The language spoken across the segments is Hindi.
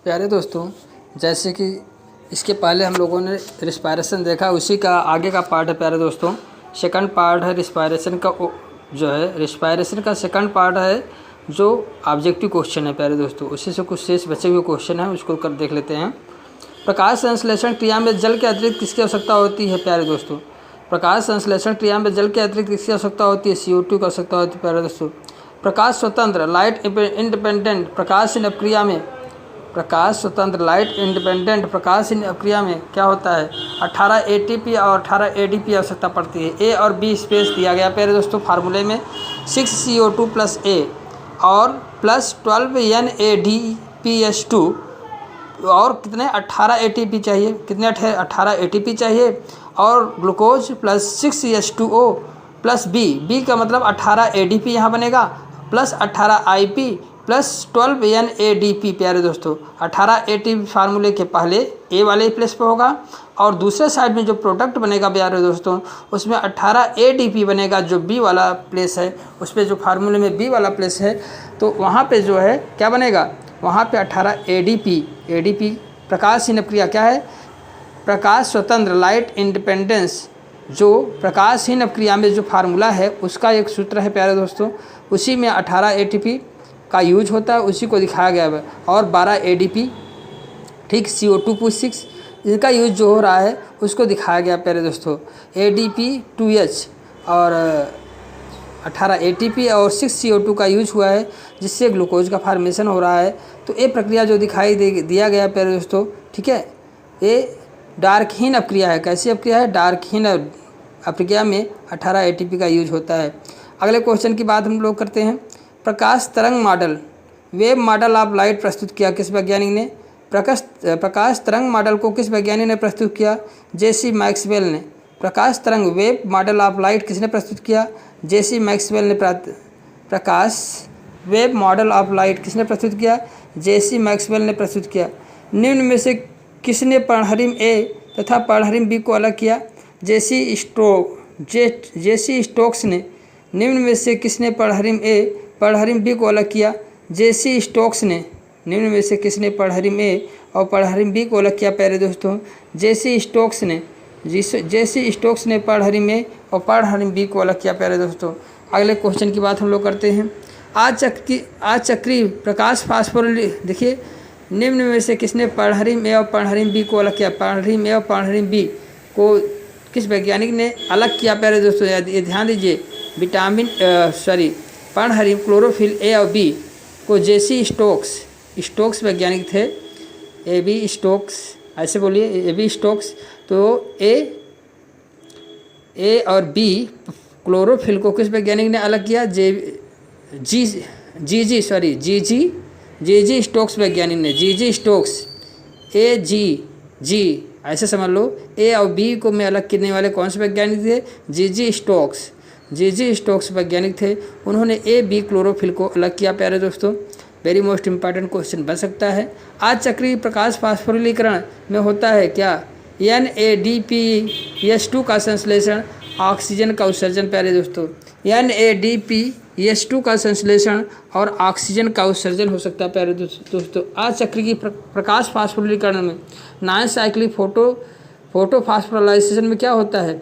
प्यारे दोस्तों, जैसे कि इसके पहले हम लोगों ने रिस्पायरेशन देखा, उसी का आगे का पार्ट है प्यारे दोस्तों। सेकंड पार्ट है रिस्पायरेशन का, जो है रिस्पायरेशन का सेकंड पार्ट है जो ऑब्जेक्टिव क्वेश्चन है प्यारे दोस्तों। उसी से कुछ शेष बचे हुए क्वेश्चन हैं, उसको कर देख लेते हैं। प्रकाश संश्लेषण क्रिया में जल के अतिरिक्त किसकी आवश्यकता होती है प्यारे दोस्तों? प्रकाश संश्लेषण क्रिया में जल के अतिरिक्त किसकी आवश्यकता होती है? CO2 की आवश्यकता होती है प्यारे दोस्तों। प्रकाश स्वतंत्र लाइट इंडिपेंडेंट प्रकाश अपक्रिया में प्रकाश स्वतंत्र लाइट इंडिपेंडेंट प्रकाश अपक्रिया में क्या होता है? 18 ATP और 18 ADP आवश्यकता पड़ती है। A और B स्पेस दिया गया प्यारे दोस्तों फार्मूले में 6 CO2 + A और प्लस 12 NADPH2 और कितने 18 ATP चाहिए, कितने 18 ATP चाहिए और glucose plus 6 H2O plus B का मतलब 18 ADP यहाँ बनेगा प्लस 18 IP प्लस 12 NADP प्यारे दोस्तों। 18 ATP फार्मूले के पहले A वाले प्लेस पे होगा और दूसरे साइड में जो प्रोडक्ट बनेगा प्यारे दोस्तों उसमें 18 ADP बनेगा, जो B वाला प्लेस है उस पर, जो फार्मूले में B वाला प्लेस है तो वहाँ पे जो है क्या बनेगा, वहाँ पे 18 ADP। प्रकाशहीन अपक्रिया क्या है? प्रकाश स्वतंत्र लाइट इंडिपेंडेंस, जो प्रकाशहीन अपक्रिया में जो फार्मूला है उसका एक सूत्र है प्यारे दोस्तों, उसी में 18 ATP का यूज होता है, उसी को दिखाया गया है। और 12 ADP, ठीक, CO2+6 इनका यूज जो हो रहा है उसको दिखाया गया प्यारे दोस्तों। ADP2H और 18 ATP और 6 CO2 का यूज हुआ है, जिससे ग्लूकोज का फॉर्मेशन हो रहा है। तो ये प्रक्रिया जो दिखाई दिया गया प्यारे दोस्तों, ठीक है, ये डार्कहीन अपक्रिया है। कैसी अपक्रिया है? डार्कहीन अपक्रिया में 18 ATP का यूज होता है। अगले क्वेश्चन की बात हम लोग करते हैं। प्रकाश तरंग model, wave model of light प्रस्तुत किया किस वैज्ञानिक ने? प्रकाश तरंग मॉडल को किस वैज्ञानिक ने प्रस्तुत किया? JC मैक्सवेल ने। प्रकाश तरंग वेव मॉडल ऑफ लाइट किसने प्रस्तुत किया? JC मैक्सवेल ने। प्रकाश वेव मॉडल ऑफ लाइट किसने प्रस्तुत किया? JC मैक्सवेल ने प्रस्तुत किया। निम्न में से किसने पर्णहरिम A तथा पर्णहरिम B को अलग किया? JC स्टोक्स ने। निम्न में से किसने पर्णहरिम A पर्णहरिम B को अलग किया? JC स्टोक्स ने। निम्न में से किसने पर्णहरिम A और पर्णहरिम B को अलग किया प्यारे दोस्तों? JC स्टोक्स ने। JC स्टोक्स ने पर्णहरिम A और पर्णहरिम B को अलग किया प्यारे दोस्तों। अगले क्वेश्चन की बात हम लोग करते हैं। आचक्रीय प्रकाश फास्फोरिल, देखिए, निम्न में से किसने पर्णहरिम A और पर्णहरिम B को अलग किया? पर्णहरिम A और पर्णहरिम B को किस वैज्ञानिक ने अलग किया प्यारे दोस्तों? ये ध्यान दीजिए, पर्णहरिम क्लोरोफिल A और B को JC स्टोक्स वैज्ञानिक थे। AB स्टोक्स, ऐसे बोलिए, AB स्टोक्स। तो A और B क्लोरोफिल को किस वैज्ञानिक ने अलग किया? GG स्टोक्स वैज्ञानिक ने। GG स्टोक्स, AG ऐसे समझ लो। A और B को में अलग करने वाले कौन से वैज्ञानिक थे? GG स्टोक्स वैज्ञानिक थे। उन्होंने AB क्लोरोफिल को अलग किया प्यारे दोस्तों। वेरी मोस्ट इंपॉर्टेंट क्वेश्चन बन सकता है। आचक्रीय प्रकाश फास्फोरिलीकरण में होता है क्या? NADPH2 का संश्लेषण, ऑक्सीजन का उत्सर्जन प्यारे दोस्तों। NADPH2 का संश्लेषण और ऑक्सीजन का उत्सर्जन हो सकता है प्यारे दोस्तों। आचक्रीय प्रकाश फास्फोरिलीकरण में नॉन साइक्लिक फोटो फास्फोराइलेशन में क्या होता है?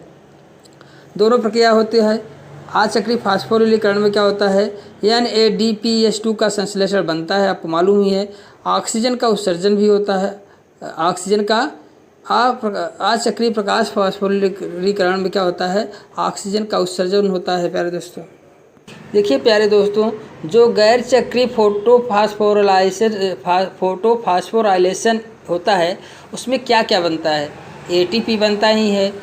दोनों प्रक्रिया होती है। आचक्रीय फास्फोरिलीकरण में क्या होता है? NADPH2 का संश्लेषण बनता है, आपको मालूम ही है। ऑक्सीजन का उत्सर्जन भी होता है। ऑक्सीजन का आचक्रीय प्रकाश फास्फोरिलीकरण में क्या होता है? ऑक्सीजन का उत्सर्जन होता है प्यारे दोस्तों। देखिए प्यारे दोस्तों, जो गैर चक्रीय फोटो फास्फोराइलेशन होता है उसमें क्या क्या बनता है? ATP बनता ही है,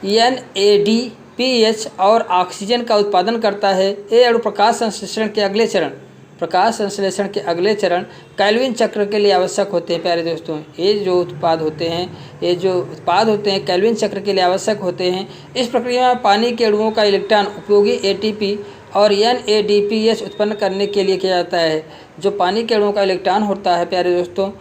NADPH और ऑक्सीजन का उत्पादन करता है। और प्रकाश संश्लेषण के अगले चरण कैल्विन चक्र के लिए आवश्यक होते हैं प्यारे दोस्तों। ये जो उत्पाद होते हैं कैल्विन चक्र के लिए आवश्यक होते हैं। इस प्रक्रिया में पानी के अणुओं का इलेक्ट्रॉन उपयोगी ATP और NADPH उत्पन्न करने के लिए किया जाता है। जो पानी के अणुओं का इलेक्ट्रॉन होता है प्यारे दोस्तों,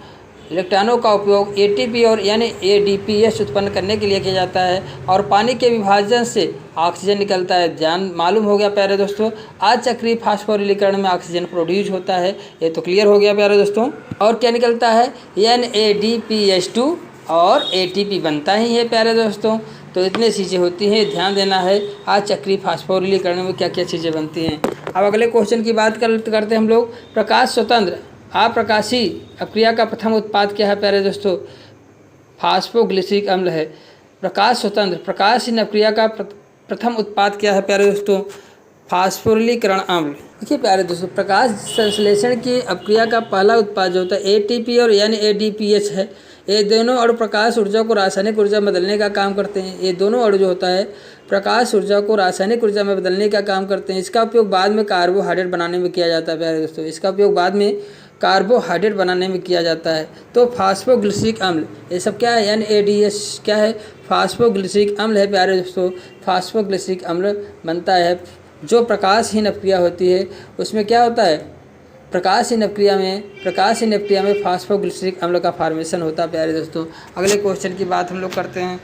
इलेक्ट्रॉनों का उपयोग एटीपी और NADPH उत्पन्न करने के लिए किया जाता है और पानी के विभाजन से ऑक्सीजन निकलता है। ध्यान मालूम हो गया प्यारे दोस्तों। अचक्रीय फास्फोरिलीकरण में ऑक्सीजन प्रोड्यूस होता है, ये तो क्लियर हो गया प्यारे दोस्तों। और क्या निकलता है? NADPH2 और ATP बनता ही है प्यारे दोस्तों। तो इतनी चीज़ें होती हैं, ध्यान देना है। अचक्रीय फास्फोरिलीकरण में क्या क्या चीज़ें बनती हैं। अब अगले क्वेश्चन की बात करते हैं हम लोग। प्रकाश स्वतंत्र अप्रकाशी अपक्रिया का प्रथम उत्पाद क्या है प्यारे दोस्तों? फास्फोग्लिसरिक अम्ल है। प्रकाश स्वतंत्र प्रकाशहीन अपक्रिया का प्रथम उत्पाद क्या है प्यारे दोस्तों? फास्फोरिलीकरण अम्ल। देखिए प्यारे दोस्तों, प्रकाश संश्लेषण की अपक्रिया का पहला उत्पाद जो होता है ATP और NADPH है। ये दोनों अणु प्रकाश ऊर्जा को रासायनिक ऊर्जा में बदलने का काम करते हैं। ये दोनों अणु जो होता है प्रकाश ऊर्जा को रासायनिक ऊर्जा में बदलने का काम करते हैं। इसका उपयोग बाद में कार्बोहाइड्रेट बनाने में किया जाता है प्यारे दोस्तों। इसका उपयोग बाद में कार्बोहाइड्रेट बनाने में किया जाता है। तो फास्फोग्लिसरिक अम्ल, ये सब क्या है? NADH क्या है? फास्फोग्लिसरिक अम्ल है प्यारे दोस्तों। फास्फोग्लिसरिक अम्ल बनता है। जो प्रकाशहीन अपक्रिया होती है उसमें क्या होता है? प्रकाशहीन अपक्रिया में फास्फोग्लिसरिक अम्ल का फॉर्मेशन होता है प्यारे दोस्तों। अगले क्वेश्चन की बात हम लोग करते हैं।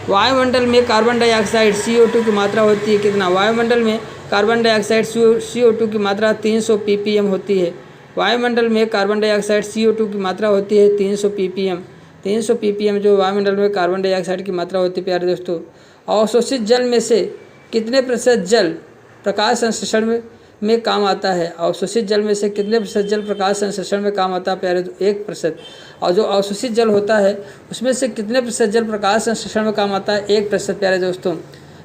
वायुमंडल में कार्बन डाइऑक्साइड CO2 की मात्रा होती है कितना? वायुमंडल में कार्बन डाइऑक्साइड CO2 की मात्रा 300 ppm होती है। वायुमंडल में कार्बन डाइऑक्साइड CO2 की मात्रा होती है 300 ppm। 300 ppm जो वायुमंडल में कार्बन डाइऑक्साइड की मात्रा होती है प्यारे दोस्तों। अवशोषित जल में से कितने प्रतिशत जल प्रकाश संश्लेषण में काम आता है? अवशोषित जल में से कितने प्रतिशत जल प्रकाश संश्लेषण में काम आता है प्यारे? 1%। और जो अवशोषित जल होता है उसमें से कितने प्रतिशत जल प्रकाश संश्लेषण में काम आता है? 1% प्यारे दोस्तों।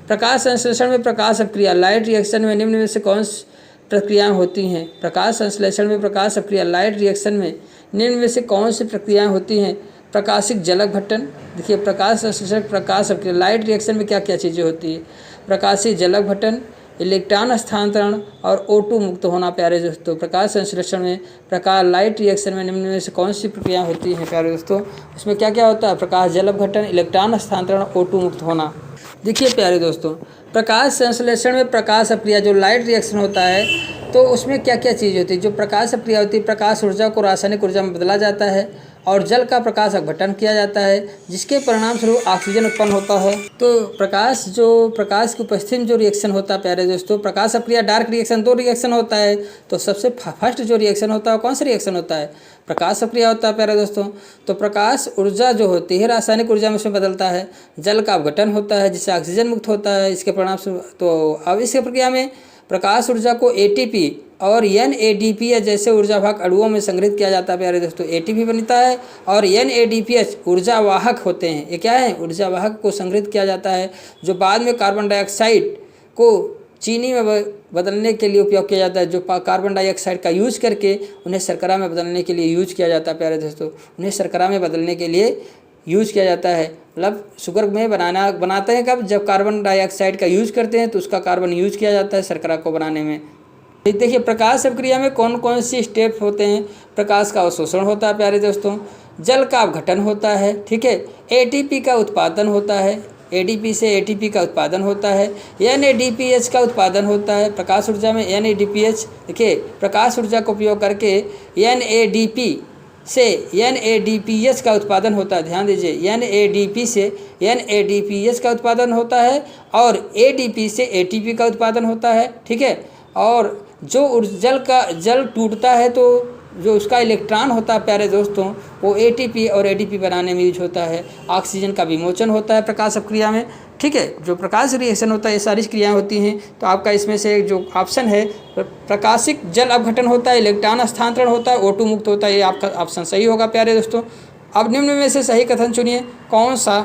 प्रकाश संश्लेषण में प्रकाश अपक्रिया लाइट रिएक्शन में निम्न में से कौन सी प्रक्रियाएं होती हैं? प्रकाश संश्लेषण में प्रकाश अपक्रिया लाइट रिएक्शन में निम्न में से कौन सी प्रक्रियाएं होती हैं? प्रकाशिक जलक घटन। देखिए प्रकाश संश्लेषण प्रकाश अपक्रिया लाइट रिएक्शन में क्या क्या चीज़ें होती है? प्रकाशिक जलक घटन, इलेक्ट्रॉन हस्तांतरण और O2 मुक्त होना प्यारे दोस्तों। प्रकाश संश्लेषण में प्रकाश लाइट रिएक्शन में निम्न में से कौन सी प्रक्रिया होती हैं प्यारे दोस्तों? उसमें क्या क्या होता है? प्रकाश जलक घटन, इलेक्ट्रॉन हस्तांतरण, O2 मुक्त होना। देखिए प्यारे दोस्तों, प्रकाश संश्लेषण में प्रकाश अपक्रिया जो लाइट रिएक्शन होता है तो उसमें क्या क्या चीज़ होती है? जो प्रकाश अपक्रिया होती है, प्रकाश ऊर्जा को रासायनिक ऊर्जा में बदला जाता है और जल का प्रकाश अपघटन किया जाता है, जिसके परिणाम स्वरूप ऑक्सीजन उत्पन्न होता है। तो प्रकाश की उपस्थिति में जो रिएक्शन होता है प्यारे दोस्तों, प्रकाश अपक्रिया डार्क रिएक्शन, 2 रिएक्शन होता है। तो सबसे फर्स्ट जो रिएक्शन होता है कौन सा रिएक्शन होता है? प्रकाश अपक्रिया होता है प्यारे दोस्तों। तो प्रकाश ऊर्जा जो होती है रासायनिक ऊर्जा में उसमें बदलता है, जल का अपघटन होता है जिससे ऑक्सीजन मुक्त होता है। इसके परिणाम स्वरूप तो अब इस प्रक्रिया में प्रकाश ऊर्जा को ATP और NADPH जैसे ऊर्जावाहक अणुओं में संग्रहित किया जाता है प्यारे दोस्तों। ATP बनता है और NADPH ऊर्जावाहक होते हैं। ये क्या है? ऊर्जावाहक को संग्रहित किया जाता है जो बाद में कार्बन डाइऑक्साइड को चीनी में बदलने के लिए उपयोग किया जाता है। जो कार्बन डाइऑक्साइड का यूज करके उन्हें शर्करा में बदलने के लिए यूज किया जाता है प्यारे दोस्तों। उन्हें शर्करा में बदलने के लिए यूज किया जाता है। मतलब शुगर में बनाते हैं कब? जब कार्बन डाइऑक्साइड का यूज करते हैं तो उसका कार्बन यूज किया जाता है शर्करा को बनाने में। देखिए प्रकाश अपक्रिया में कौन कौन सी स्टेप होते हैं? प्रकाश का अवशोषण होता है प्यारे दोस्तों, जल का अपघटन होता है, ठीक है, ATP का उत्पादन होता है, ADP से ATP का उत्पादन होता है, NADPH का उत्पादन होता है। प्रकाश ऊर्जा में NADPH, देखिए प्रकाश ऊर्जा का उपयोग करके NADP से NADPH का उत्पादन होता है। ध्यान दीजिए, NADP से NADPH का उत्पादन होता है और ADP से ATP का उत्पादन होता है, ठीक है। और जो जल टूटता है तो जो उसका इलेक्ट्रॉन होता है प्यारे दोस्तों वो ATP और ADP बनाने में यूज होता है। ऑक्सीजन का विमोचन होता है प्रकाश अपक्रिया में, ठीक है। जो प्रकाश रिएक्शन होता है ये सारी क्रियाएं होती हैं। तो आपका इसमें से जो ऑप्शन है प्रकाशिक जल अपघटन होता है, इलेक्ट्रॉन हस्तांतरण होता है, O2 मुक्त होता है, ये आपका ऑप्शन सही होगा प्यारे दोस्तों। अब निम्न में से सही कथन चुनिए कौन सा?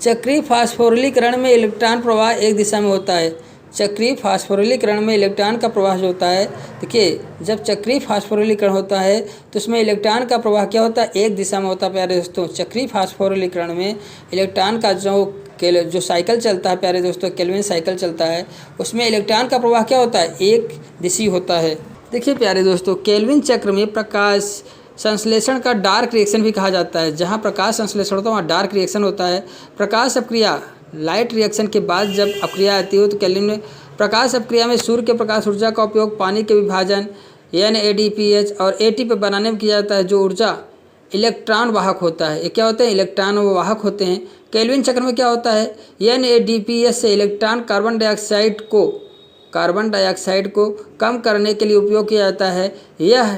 चक्रीय फास्फोरिलीकरण में इलेक्ट्रॉन प्रवाह एक दिशा में होता है। चक्रीय फास्फोरिलीकरण में इलेक्ट्रॉन का प्रवाह जो होता है, देखिए जब चक्रीय फास्फोरिलीकरण होता है तो उसमें इलेक्ट्रॉन का प्रवाह क्या होता है? एक दिशा में होता है प्यारे दोस्तों। चक्रीय फास्फोरिलीकरण में इलेक्ट्रॉन का जो साइकिल चलता है प्यारे दोस्तों, केल्विन साइकिल चलता है, उसमें इलेक्ट्रॉन का प्रवाह क्या होता है? एक दिशी होता है। देखिए प्यारे दोस्तों, केल्विन चक्र में प्रकाश संश्लेषण का डार्क रिएक्शन भी कहा जाता है। जहाँ प्रकाश संश्लेषण होता है वहाँ डार्क रिएक्शन होता है। प्रकाश अपक्रिया लाइट रिएक्शन के बाद जब अपक्रिया आती है तो केल्विन में प्रकाश अपक्रिया में सूर्य के प्रकाश ऊर्जा का उपयोग पानी के विभाजन NADPH और ATP बनाने में किया जाता है। जो ऊर्जा इलेक्ट्रॉन वाहक होता है। ये क्या होते हैं? इलेक्ट्रॉन वाहक होते हैं। केल्विन चक्र में क्या होता है? NADPH से इलेक्ट्रॉन कार्बन डाइऑक्साइड को कम करने के लिए उपयोग किया जाता है। यह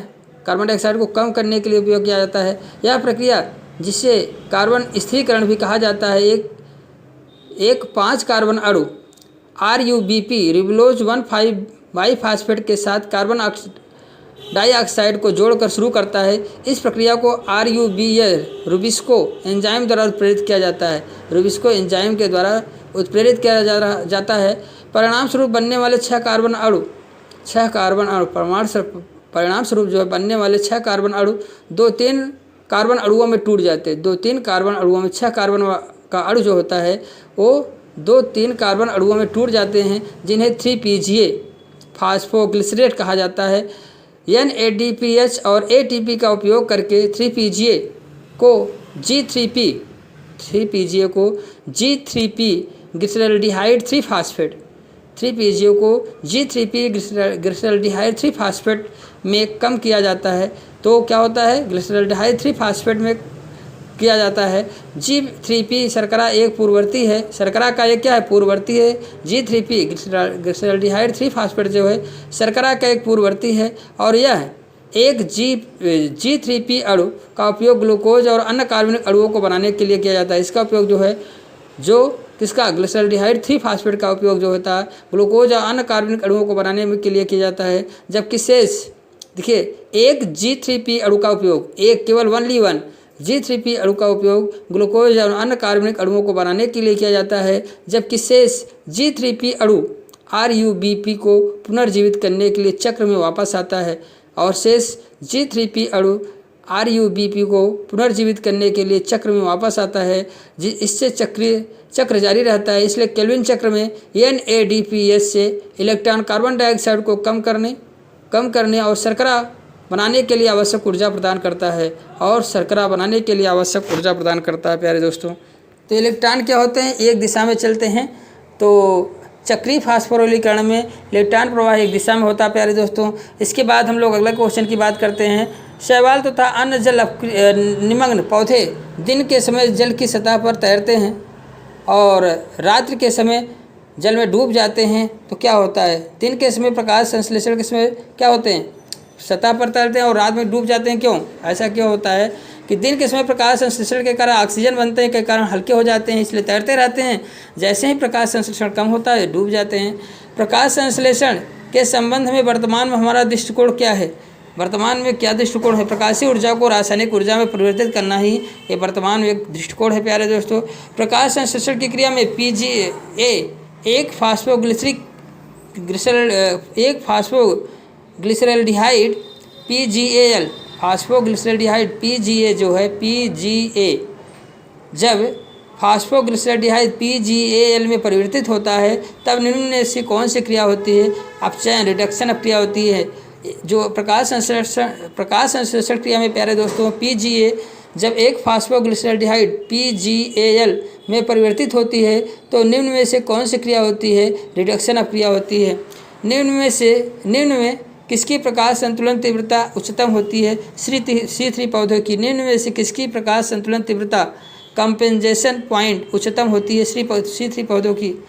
कार्बन डाइऑक्साइड को कम करने के लिए उपयोग किया जाता है। यह प्रक्रिया, जिसे कार्बन स्थिरीकरण भी कहा जाता है, एक 5 कार्बन अणु RUBP रिबुलोज 1,5 बाईफास्फेट के साथ कार्बन डाइऑक्साइड को जोड़कर शुरू करता है। इस प्रक्रिया को रूबिस्को एंजाइम द्वारा उत्प्रेरित किया जाता है। रूबिस्को एंजाइम के द्वारा उत्प्रेरित किया जाता है। परिणाम स्वरूप बनने वाले 6 कार्बन अणु परिणाम स्वरूप जो है बनने वाले 6 कार्बन अणु 2-3 कार्बन अणुओं में टूट जाते हैं। 2-3 कार्बन अणुओं में 6 कार्बन का अणु जो होता है वो 2-3 कार्बन अणुओं में टूट जाते हैं, जिन्हें 3PGA फास्फोग्लिसरेट कहा जाता है। NADPH और ATP का उपयोग करके 3PGA को G3P ग्लिसरल्डिहाइड 3 फास्फेट 3PGA को G3P ग्लिसरल्डिहाइड 3 फास्फेट में कम किया जाता है। तो क्या होता है? ग्लिसरल्डिहाइड 3 फास्फेट में किया जाता है। G3P शर्करा एक पूर्ववर्ती है। शर्करा का एक क्या है? पूर्ववर्ती है। G3P ग्लिसरल्डिहाइड 3 फास्फेट जो है शर्करा का एक पूर्ववर्ती है, और यह एक G3P अणु का उपयोग ग्लूकोज और अन्य कार्बनिक अणुओं को बनाने के लिए किया जाता है। इसका उपयोग जो है किसका? ग्लिसरल्डिहाइड 3 फास्फेट का उपयोग जो होता है ग्लूकोज और अन्य कार्बनिक अणुओं को बनाने के लिए किया जाता है। जबकि शेष देखिए एक G3P अणु का उपयोग, एक केवल वन G3P अणु का उपयोग ग्लूकोज और अन्य कार्बनिक अणुओं को बनाने के लिए किया जाता है। जबकि शेष G3P अणु RUBP को पुनर्जीवित करने के लिए चक्र में वापस आता है, और शेष G3P अणु RUBP को पुनर्जीवित करने के लिए चक्र में वापस आता है। इससे चक्र जारी रहता है। इसलिए केल्विन चक्र में NADPH से इलेक्ट्रॉन कार्बन डाइऑक्साइड को कम करने और शर्करा बनाने के लिए आवश्यक ऊर्जा प्रदान करता है प्यारे दोस्तों। तो इलेक्ट्रॉन क्या होते हैं? एक दिशा में चलते हैं। तो चक्रीय फास्फोरिलीकरण में इलेक्ट्रॉन प्रवाह एक दिशा में होता है प्यारे दोस्तों। इसके बाद हम लोग अगला क्वेश्चन की बात करते हैं। शैवाल तथा अन्य जल निमग्न पौधे दिन के समय जल की सतह पर तैरते हैं और रात्रि के समय जल में डूब जाते हैं। तो क्या होता है? दिन के समय प्रकाश संश्लेषण के समय क्या होते हैं? सतह पर तैरते हैं और रात में डूब जाते हैं। क्यों? ऐसा क्यों होता है कि दिन के समय प्रकाश संश्लेषण के कारण ऑक्सीजन बनते हैं, के कारण हल्के हो जाते हैं, इसलिए तैरते रहते हैं। जैसे ही प्रकाश संश्लेषण कम होता है डूब जाते हैं। प्रकाश संश्लेषण के संबंध में वर्तमान में हमारा दृष्टिकोण क्या है? वर्तमान में क्या दृष्टिकोण है? प्रकाशीय ऊर्जा को रासायनिक ऊर्जा में परिवर्तित करना ही ये वर्तमान में एक दृष्टिकोण है प्यारे दोस्तों। प्रकाश संश्लेषण की क्रिया में PGA एक फास्फोग्लिसरल्डिहाइड PGAL फास्फोग्लिसरल्डिहाइड PGA जो है PGA जब फास्फोग्लिसरल्डिहाइड PGAL में परिवर्तित होता है तब निम्न में से कौन सी क्रिया होती है? अपचयन रिडक्शन क्रिया होती है। जो प्रकाश संश्लेषण क्रिया में प्यारे दोस्तों PGA जब एक फास्फोग्लिसरल्डिहाइड PGAL में परिवर्तित होती है तो निम्न में से कौन सी क्रिया होती है? रिडक्शन क्रिया होती है। निम्न में किसकी प्रकाश संतुलन तीव्रता उच्चतम होती है? C3 पौधों की। निम्न में से किसकी प्रकाश संतुलन तीव्रता कंपेंसेशन पॉइंट उच्चतम होती है? C3 पौधों की।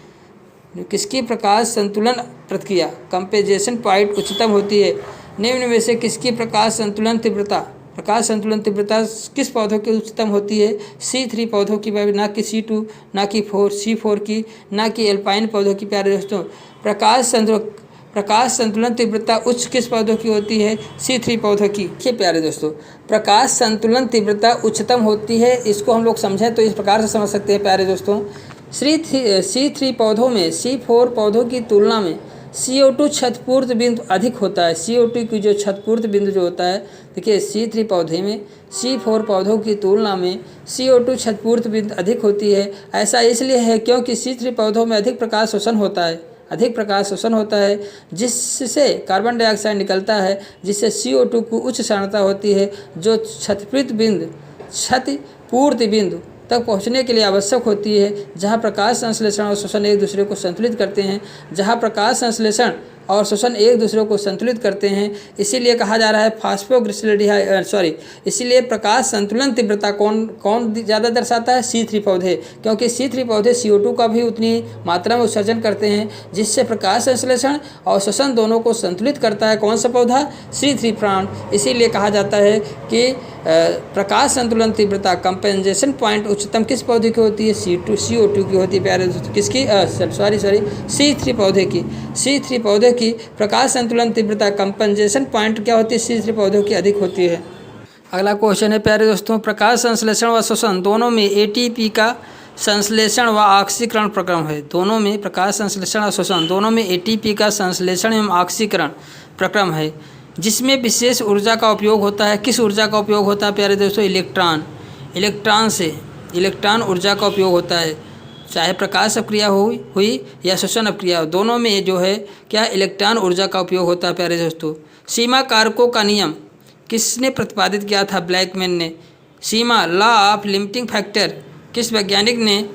किसकी प्रकाश संतुलन प्रतिक्रिया कंपेंसेशन पॉइंट उच्चतम होती है? निम्न में से किसकी प्रकाश संतुलन तीव्रता किस पौधों की उच्चतम होती है? C3 पौधों की, ना कि C2, ना कि C4 की, ना कि एल्पाइन पौधों की प्यारे दोस्तों। प्रकाश संतुलन तीव्रता उच्च किस पौधों की होती है? C3 पौधों की। देखिए प्यारे दोस्तों, प्रकाश संतुलन तीव्रता उच्चतम होती है, इसको हम लोग समझें तो इस प्रकार से समझ सकते हैं प्यारे दोस्तों। C3 पौधों में C4 पौधों की तुलना में CO2 छतपूर्त बिंदु अधिक होता है। CO2 की जो छतपूर्त बिंदु जो होता है, देखिए C3 पौधे में C4 पौधों की तुलना में CO2 छतपूर्त बिंदु अधिक होती है। ऐसा इसलिए है क्योंकि C3 पौधों में अधिक प्रकाश शोषण होता है जिससे कार्बन डाइऑक्साइड निकलता है, जिससे CO2 को उच्च सांद्रता होती है जो क्षतिपूर्ति बिंदु तक पहुंचने के लिए आवश्यक होती है, जहां प्रकाश संश्लेषण और शोषण एक दूसरे को संतुलित करते हैं। जहां प्रकाश संश्लेषण और श्वसन एक दूसरे को संतुलित करते हैं। इसीलिए कहा जा रहा है इसीलिए प्रकाश संतुलन तीव्रता कौन ज़्यादा दर्शाता है? C3 पौधे, क्योंकि C3 पौधे CO2 का भी उतनी मात्रा में उत्सर्जन करते हैं, जिससे प्रकाश संश्लेषण और श्वसन दोनों को संतुलित करता है। कौन सा पौधा? C3 plant. इसीलिए कहा जाता है कि प्रकाश संतुलन तीव्रता कंपेंसेशन पॉइंट उच्चतम किस पौधे की होती है? CO2 की होती है प्यारे दोस्तों। किसकी? C3 पौधे की। C3 पौधे की प्रकाश संतुलन तीव्रता कंपेंसेशन पॉइंट क्या होती है? C3 पौधों की अधिक होती है। अगला क्वेश्चन है प्यारे दोस्तों, प्रकाश संश्लेषण व श्वसन दोनों में ATP का संश्लेषण व ऑक्सीकरण प्रक्रम है। दोनों में प्रकाश संश्लेषण और श्वसन दोनों में ATP का संश्लेषण एवं ऑक्सीकरण प्रक्रम है, जिसमें विशेष ऊर्जा का उपयोग होता है। किस ऊर्जा का उपयोग होता है प्यारे दोस्तों? इलेक्ट्रॉन ऊर्जा का उपयोग होता है। चाहे प्रकाश अपक्रिया हुई या श्वसन अपक्रिया हो, दोनों में जो है क्या इलेक्ट्रॉन ऊर्जा का उपयोग होता है प्यारे दोस्तों। सीमा कारकों का नियम किसने प्रतिपादित किया था? ब्लैकमैन ने। सीमा लॉ ऑफ लिमिटिंग फैक्टर किस वैज्ञानिक ने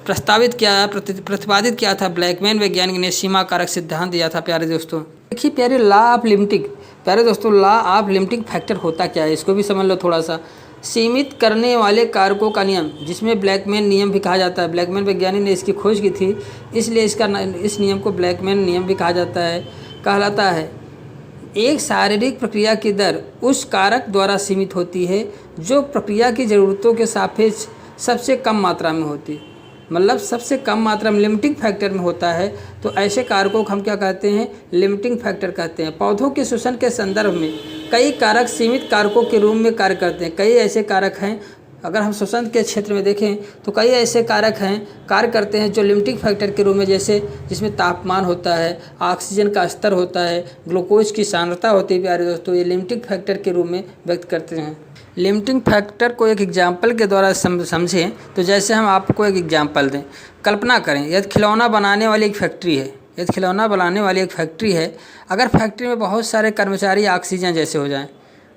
प्रतिपादित किया था? ब्लैकमैन वैज्ञानिक ने सीमा कारक सिद्धांत दिया था प्यारे दोस्तों। देखिए प्यारे, लॉ ऑफ लिमिटिंग, प्यारे दोस्तों लॉ ऑफ लिमिटिंग फैक्टर होता क्या है, इसको भी समझ लो थोड़ा सा। सीमित करने वाले कारकों का नियम, जिसमें ब्लैकमैन नियम भी कहा जाता है। ब्लैकमैन वैज्ञानिक ने इसकी खोज की थी, इसलिए इस नियम को ब्लैकमैन नियम भी कहा जाता है। कहलाता है एक शारीरिक प्रक्रिया की दर उस कारक द्वारा सीमित होती है जो प्रक्रिया की ज़रूरतों के सापेक्ष सबसे कम मात्रा में होती है। मतलब सबसे कम मात्रा में लिमिटिंग फैक्टर में होता है। तो ऐसे कारकों को हम क्या कहते हैं? लिमिटिंग फैक्टर कहते हैं। पौधों के श्वसन के संदर्भ में कई कारक सीमित कारकों के रूप में कार्य करते हैं। कई ऐसे कारक हैं, अगर हम श्वसन के क्षेत्र में देखें तो कई ऐसे कारक हैं कार्य करते हैं जो लिमिटिंग फैक्टर के रूप में, जैसे जिसमें तापमान होता है, ऑक्सीजन का स्तर होता है, ग्लूकोज की सांद्रता होती है प्यारे दोस्तों, ये लिमिटिंग फैक्टर के रूप में व्यक्त करते हैं। लिमिटिंग फैक्टर को एक एग्जाम्पल के द्वारा समझें तो जैसे हम आपको एक एग्जाम्पल दें। कल्पना करें यदि खिलौना बनाने वाली एक फैक्ट्री है, अगर फैक्ट्री में बहुत सारे कर्मचारी ऑक्सीजन जैसे हो जाएं,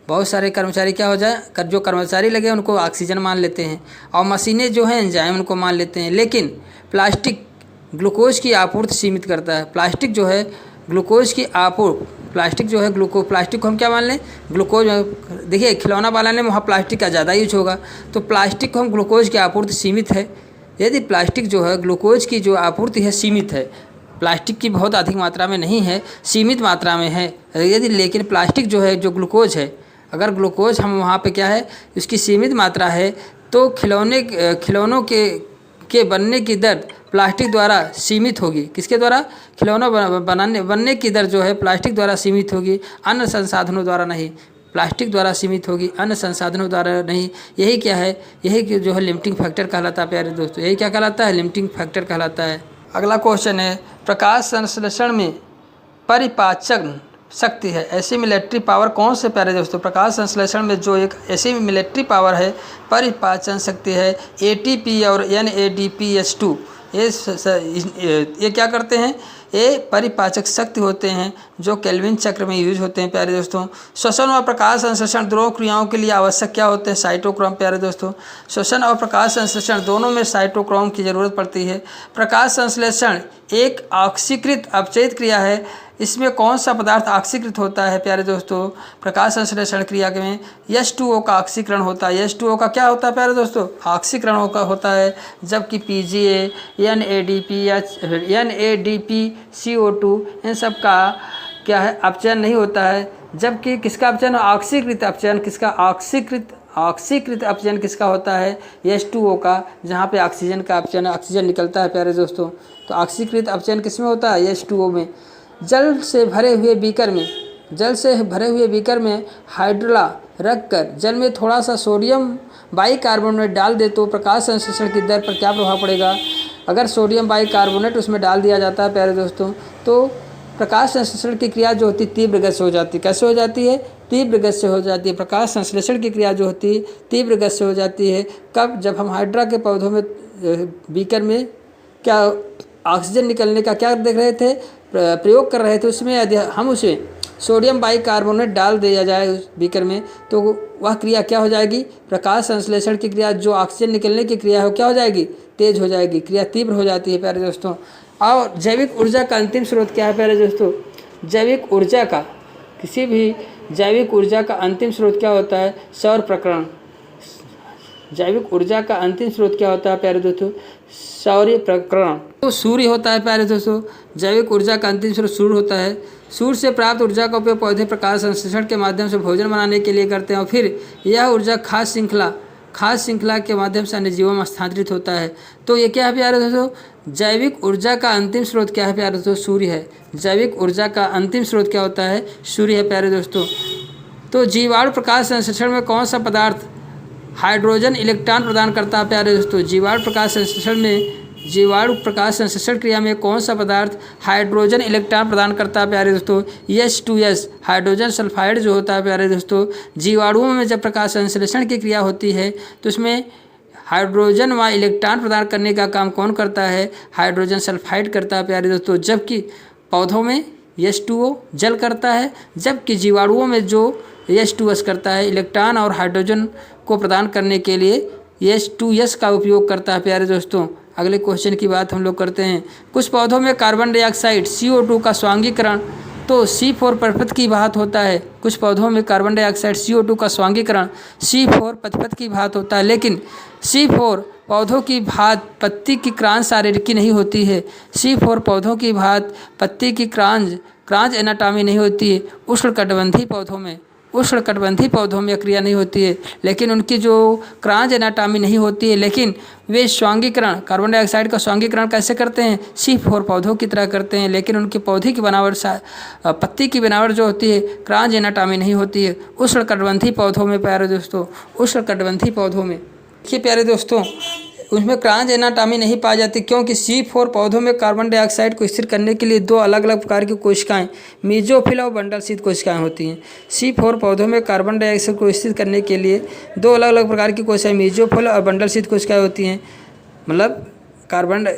बहुत सारे कर्मचारी क्या हो जाए, जो कर्मचारी लगे उनको ऑक्सीजन मान लेते हैं, और मशीनें जो हैं एंजाइम उनको मान लेते हैं। लेकिन प्लास्टिक ग्लूकोज की आपूर्ति सीमित करता है। प्लास्टिक जो है प्लास्टिक को हम क्या मान लें? ग्लूकोज। देखिए खिलौना बनाने में वहाँ प्लास्टिक का ज़्यादा यूज होगा, तो प्लास्टिक को हम ग्लूकोज की आपूर्ति सीमित है। यदि प्लास्टिक जो है ग्लूकोज की जो आपूर्ति है सीमित है, प्लास्टिक की बहुत अधिक मात्रा में नहीं है, सीमित मात्रा में है। लेकिन प्लास्टिक जो है, जो ग्लूकोज है, अगर ग्लूकोज हम वहाँ पे क्या है, उसकी सीमित मात्रा है, तो खिलौनों के बनने की दर प्लास्टिक द्वारा सीमित होगी। किसके द्वारा? खिलौना बनने की दर जो है प्लास्टिक द्वारा सीमित होगी, अन्य संसाधनों द्वारा नहीं। प्लास्टिक द्वारा सीमित होगी, अन्य संसाधनों द्वारा नहीं। यही क्या है? यही जो है लिमिटिंग फैक्टर कहलाता है प्यारे दोस्तों। यही क्या कहलाता है? लिमिटिंग फैक्टर कहलाता है। अगला क्वेश्चन है, प्रकाश संश्लेषण में परिपाचन शक्ति है, ऐसी मिलिट्री पावर कौन से प्यारे दोस्तों? प्रकाश संश्लेषण में जो एक ऐसी मिलिट्री पावर है, परिपाचन शक्ति है, ATP और NADPH2। ये क्या करते हैं? ये परिपाचक शक्ति होते हैं जो केल्विन चक्र में यूज होते हैं प्यारे दोस्तों। श्वसन और प्रकाश संश्लेषण दोनों क्रियाओं के लिए आवश्यक क्या होते हैं? साइटोक्रोम प्यारे दोस्तों। श्वसन और प्रकाश संश्लेषण दोनों में साइटोक्रोम की ज़रूरत पड़ती है। प्रकाश संश्लेषण एक ऑक्सीकृत अपचयित क्रिया है। इसमें कौन सा पदार्थ ऑक्सीकृत होता है प्यारे दोस्तों? प्रकाश संश्लेषण क्रिया में H2O का ऑक्सीकरण होता है। H2O का क्या होता है प्यारे दोस्तों? ऑक्सीकरण होता है। जबकि PGA, NADP, CO2 इन सब का क्या है? अपचयन नहीं होता है। जबकि किसका अपचयन? ऑक्सीकृत अपचयन। किसका? ऑक्सीकृत अपचयन किसका होता है? H2O का, जहाँ पे ऑक्सीजन का अपचयन, ऑक्सीजन निकलता है प्यारे दोस्तों। तो ऑक्सीकृत अपचयन किसमें होता है? H2O में। जल से भरे हुए बीकर में हाइड्रोला रखकर जल में थोड़ा सा सोडियम बाइकार्बोनेट डाल दे तो प्रकाश संश्लेषण की दर पर क्या प्रभाव पड़ेगा? अगर सोडियम बाइकार्बोनेट उसमें डाल दिया जाता है प्यारे दोस्तों, तो प्रकाश संश्लेषण की क्रिया जो होती है तीव्र गति से हो जाती है। कैसे हो जाती है? तीव्र गति से हो जाती है। प्रकाश संश्लेषण की क्रिया जो होती है तीव्र गति से हो जाती है। कब? जब हम हाइड्रा के पौधों में बीकर में क्या ऑक्सीजन निकलने का क्या देख रहे थे, प्रयोग कर रहे थे, उसमें यदि हम उसे सोडियम बाइकार्बोनेट डाल दिया जाए उस बीकर में, तो वह क्रिया क्या हो जाएगी? प्रकाश संश्लेषण की क्रिया, जो ऑक्सीजन निकलने की क्रिया है, क्या हो जाएगी? तेज हो जाएगी, क्रिया तीव्र हो जाती है प्यारे दोस्तों। और जैविक ऊर्जा का अंतिम स्रोत क्या है प्यारे दोस्तों? जैविक ऊर्जा का किसी भी जैविक ऊर्जा का अंतिम स्रोत क्या होता है? सौर प्रकरण। जैविक ऊर्जा का अंतिम स्रोत क्या होता है प्यारे दोस्तों? सौर प्रकरण। तो सूर्य होता है प्यारे दोस्तों। जैविक ऊर्जा का अंतिम स्रोत सूर्य होता है। सूर्य से प्राप्त ऊर्जा का उपयोग पौधे प्रकाश संश्लेषण के माध्यम से भोजन बनाने के लिए करते हैं और फिर यह ऊर्जा खास श्रृंखला के माध्यम से अन्य जीवों में स्थानांतरित होता है। तो ये क्या है प्यारे दोस्तों? जैविक ऊर्जा का अंतिम स्रोत क्या है प्यारे दोस्तों? सूर्य है। जैविक ऊर्जा का अंतिम स्रोत क्या होता है? सूर्य है प्यारे दोस्तों। तो जीवाणु प्रकाश संश्लेषण में कौन सा पदार्थ हाइड्रोजन इलेक्ट्रॉन प्रदान करता है प्यारे दोस्तों? जीवाणु प्रकाश संश्लेषण क्रिया में कौन सा पदार्थ हाइड्रोजन इलेक्ट्रॉन प्रदान करता है प्यारे दोस्तों? H2S हाइड्रोजन सल्फाइड जो होता है प्यारे दोस्तों। जीवाणुओं में जब प्रकाश संश्लेषण की क्रिया होती है तो उसमें हाइड्रोजन व इलेक्ट्रॉन प्रदान करने का काम कौन करता है? हाइड्रोजन सल्फाइड करता है प्यारे दोस्तों। जबकि पौधों में H2O जल करता है, जबकि जीवाणुओं में जो H2S करता है इलेक्ट्रॉन और हाइड्रोजन को प्रदान करने के लिए H2S का उपयोग करता है प्यारे दोस्तों। अगले क्वेश्चन की बात हम लोग करते हैं। कुछ पौधों में कार्बन डाइऑक्साइड CO2 का स्वांगीकरण तो C4 परिपथ की भांति होता है। कुछ पौधों में कार्बन डाइऑक्साइड CO2 का स्वांगीकरण C4 परिपथ की भांति होता है, लेकिन C4 पौधों की भांति पत्ती की क्रांज शारीरिकी नहीं होती है। C4 पौधों की भांति पत्ती की क्रांज एनाटॉमी नहीं होती है। उष्णकटिबंधीय पौधों में क्रिया नहीं होती है, लेकिन उनकी जो क्रांज एनाटॉमी नहीं होती है, लेकिन वे स्वांगीकरण कार्बन डाइऑक्साइड का स्वांगीकरण कैसे करते हैं? C4 पौधों की तरह करते हैं, लेकिन उनके पौधे की बनावट पत्ती की बनावट जो होती है क्रांज एनाटॉमी नहीं होती है। उष्णकटिबंधीय पौधों में प्यारे दोस्तों, उष्णकटिबंधीय पौधों में देखिए प्यारे दोस्तों, उसमें क्रांज एनाटॉमी नहीं पाई जाती, क्योंकि C4 पौधों में कार्बन डाइऑक्साइड को स्थिर करने के लिए दो अलग अलग प्रकार की कोशिकाएं मेसोफिल और बंडल शीथ कोशिकाएं होती हैं। C4 पौधों में कार्बन डाइऑक्साइड को स्थिर करने के लिए दो अलग अलग प्रकार की कोशिकाएं मेसोफिल और बंडल शीथ कोशिकाएं होती हैं। मतलब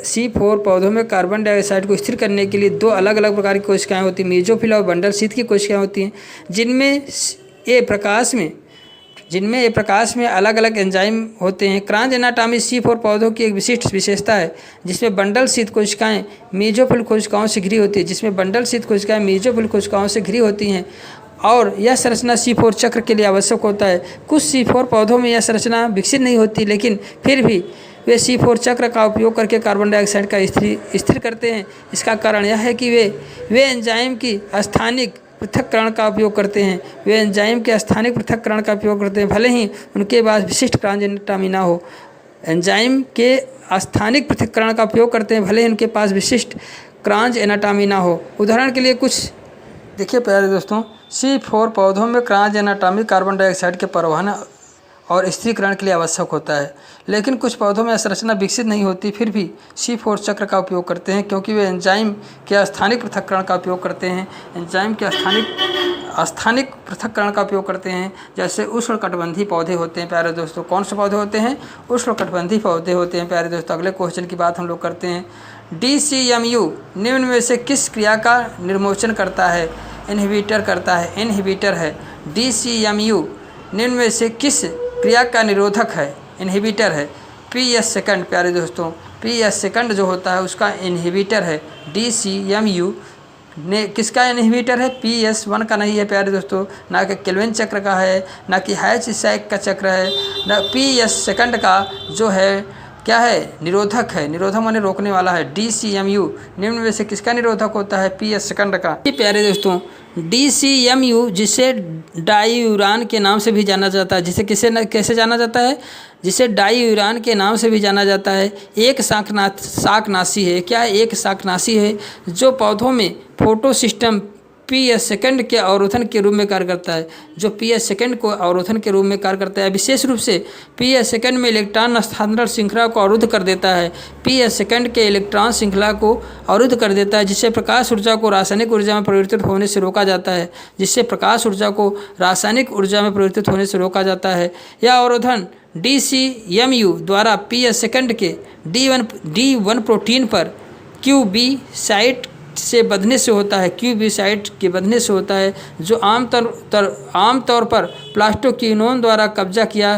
C4 पौधों में कार्बन डाइऑक्साइड को स्थिर करने के लिए दो अलग अलग प्रकार की कोशिकाएं होती हैं, मेसोफिल और बंडल शीथ की कोशिकाएं होती हैं, जिनमें ये प्रकाश में अलग अलग एंजाइम होते हैं। क्रांज एनाटॉमी C4 पौधों की एक विशिष्ट विशेषता है, जिसमें बंडल शीथ कोशिकाएं मेसोफिल कोशिकाओं से घिरी होती हैं और यह संरचना C4 चक्र के लिए आवश्यक होता है। कुछ C4 पौधों में यह संरचना विकसित नहीं होती, लेकिन फिर भी वे C4 चक्र का उपयोग करके कार्बन डाइऑक्साइड का स्थिर करते हैं। इसका कारण यह है कि वे एंजाइम की स्थानिक पृथक्करण का उपयोग करते हैं। भले ही उनके पास विशिष्ट क्रांज एनाटॉमी ना हो। एंजाइम के स्थानिक पृथक्करण का उपयोग करते हैं, भले ही उनके पास विशिष्ट क्रांज एनाटॉमी ना हो। उदाहरण के लिए कुछ देखिए प्यारे दोस्तों, C4 पौधों में क्रांज एनाटॉमी कार्बन डाइऑक्साइड के परिवहन और स्थिरीकरण के लिए आवश्यक होता है, लेकिन कुछ पौधों में संरचना विकसित नहीं होती, फिर भी C4 चक्र का उपयोग करते हैं, क्योंकि वे एंजाइम के स्थानिक पृथक्करण का उपयोग करते हैं। जैसे उष्णकटिबंधीय पौधे होते हैं प्यारे दोस्तों। कौन से पौधे होते हैं? उष्णकटिबंधीय पौधे होते हैं प्यारे दोस्तों। अगले क्वेश्चन की बात हम लोग करते हैं। DCMU निम्न में से किस क्रिया का निर्मोचन करता है? इनहिबिटर है। DCMU निम्न में से किस क्रिया का निरोधक है? इनहिबिटर है। PS सेकंड प्यारे दोस्तों, PS सेकंड जो होता है उसका इनहिबिटर है। DCMU ने किसका इनहिबिटर है? PS1 का नहीं है प्यारे दोस्तों, ना कि केल्विन चक्र का है, ना कि हैच-सैक का चक्र है, ना PS सेकंड का जो है क्या है? निरोधक है। निरोधक माने रोकने वाला है। DCMU निम्न में से किसका निरोधक होता है? PS सेकंड का। ये प्यारे दोस्तों, DCMU जिसे डाईयूरान के नाम से भी जाना जाता है, कैसे जाना जाता है? जिसे डाईयूरान के नाम से भी जाना जाता है। एक शाकनाशी है। क्या है? एक शाकनाशी है जो पौधों में फोटोसिस्टम PS सेकंड के अवरोधन के रूप में कार्य करता है। विशेष रूप से PS सेकंड में इलेक्ट्रॉन स्थानांतरण श्रृंखला को अवरुद्ध कर देता है। PS सेकंड के इलेक्ट्रॉन श्रृंखला को अवरुद्ध कर देता है, जिससे प्रकाश ऊर्जा को रासायनिक ऊर्जा में परिवर्तित होने से रोका जाता है। यह अवरोधन DCMU द्वारा PS सेकंड के D1 प्रोटीन पर QB साइट से बंधने से होता है। QB साइट के बंधने से होता है, जो आमतौर पर प्लास्टोक्विनोन द्वारा कब्जा किया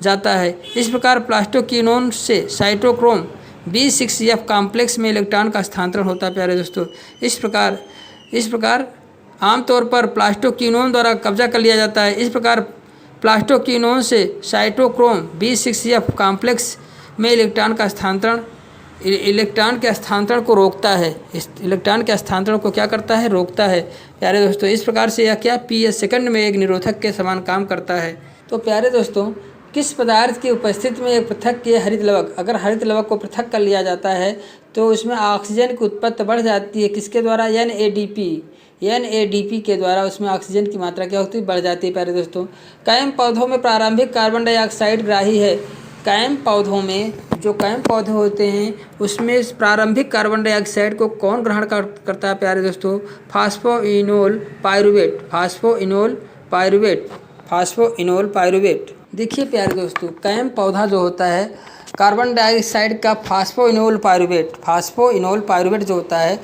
जाता है। इस प्रकार प्लास्टोक्विनोन से साइटोक्रोम B6F कॉम्प्लेक्स में इलेक्ट्रॉन का स्थानांतरण होता है प्यारे दोस्तों। इस प्रकार आमतौर पर प्लास्टोक्विनोन द्वारा कब्जा कर लिया जाता है। इस प्रकार प्लास्टोक्विनोन से साइटोक्रोम B6F कॉम्प्लेक्स में इलेक्ट्रॉन के स्थानांतरण को रोकता है। इस इलेक्ट्रॉन के स्थानांतरण को क्या करता है? रोकता है। प्यारे दोस्तों, इस प्रकार से यह क्या P सेकंड में एक निरोधक के समान काम करता है। तो प्यारे दोस्तों, किस पदार्थ की उपस्थिति में एक पृथक के हरित लवक, अगर हरित लवक को पृथक कर लिया जाता है तो उसमें ऑक्सीजन की उत्पत्ति बढ़ जाती है। किसके द्वारा? NADP के द्वारा उसमें ऑक्सीजन की मात्रा क्या होती है? बढ़ जाती है। प्यारे दोस्तों, कायम पौधों में प्रारंभिक कार्बन डाइऑक्साइड ग्राही है। कायम पौधों में जो कायम पौधे होते हैं उसमें प्रारंभिक कार्बन डाइऑक्साइड को कौन ग्रहण करता है? प्यारे दोस्तों, फास्फोइनोल पायरुवेट। देखिए प्यारे दोस्तों, कायम पौधा जो होता है कार्बन डाइऑक्साइड का फास्फोइनोल पायरुवेट जो होता है,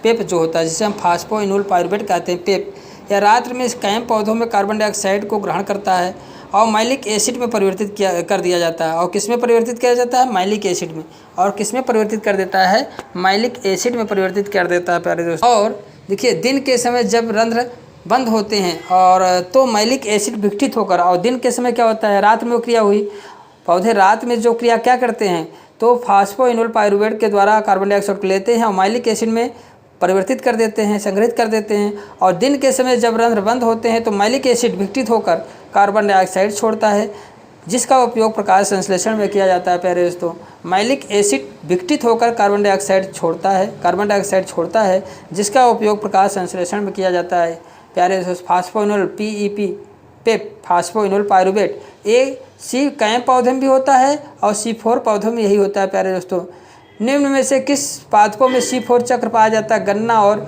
पेप जो होता है, जिसे हम फास्फोइनोल पायरुवेट कहते हैं, पेप, या रात्र में इस कायम पौधों में कार्बन डाइऑक्साइड को ग्रहण करता है और माइलिक एसिड में परिवर्तित कर दिया जाता है। और किस में परिवर्तित किया जाता है? माइलिक एसिड में। और किस में परिवर्तित कर देता है? माइलिक एसिड में परिवर्तित कर देता है। प्यारे दोस्तों, और देखिए, दिन के समय जब रंध्र बंद होते हैं और तो माइलिक एसिड विघटित होकर, और दिन के समय क्या होता है? रात में वो क्रिया हुई, पौधे रात में जो क्रिया क्या करते हैं, तो फास्फोइनोल पायरुवेट के द्वारा कार्बन डाइऑक्साइड को लेते हैं और माइलिक एसिड में परिवर्तित कर देते हैं, संग्रहित कर देते हैं। और दिन के समय जब रंध्र बंद होते हैं तो माइलिक एसिड विघटित होकर कार्बन डाइऑक्साइड छोड़ता है, जिसका उपयोग प्रकाश संश्लेषण में किया जाता है। प्यारे दोस्तों, माइलिक एसिड विघटित होकर कार्बन डाइऑक्साइड छोड़ता है, जिसका उपयोग प्रकाश संश्लेषण में किया जाता है। प्यारे दोस्तों, फास्फोइनोल पेप फास्फोइनोल पायरुवेट C कायम पौधे में भी होता है और C4 पौधों में यही होता है। प्यारे दोस्तों, निम्न में से किस पादपों में C4 चक्र पाया जाता है? गन्ना और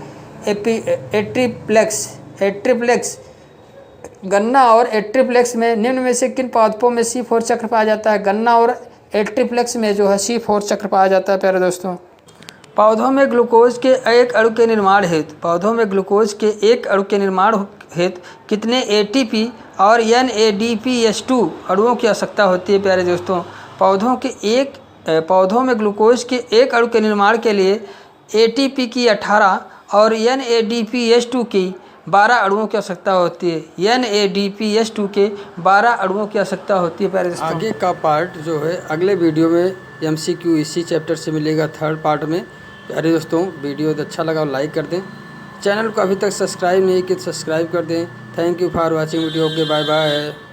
एट्रिप्लेक्स में निम्न में से किन पादपों में C4 चक्र पाया जाता है? गन्ना और एट्रिप्लेक्स में जो है C4 चक्र पाया जाता है। प्यारे दोस्तों, पौधों में ग्लूकोज के एक अणु के निर्माण हेतु कितने ATP और NADPH2 अणुओं की आवश्यकता होती है? प्यारे दोस्तों, पौधों में ग्लूकोज के एक अणु के निर्माण के लिए ATP की 18 और NADPH2 की 12 अणुओं की आवश्यकता होती है। NADPH2 के 12 अणुओं की आवश्यकता होती है। प्यारे दोस्तों, आगे का पार्ट जो है अगले वीडियो में MCQ इसी चैप्टर से मिलेगा, 3rd पार्ट में। प्यारे दोस्तों, वीडियो अच्छा लगा और लाइक कर दें। चैनल को अभी तक सब्सक्राइब नहीं किया तो सब्सक्राइब कर दें। Thank you for watching video. Okay, bye bye.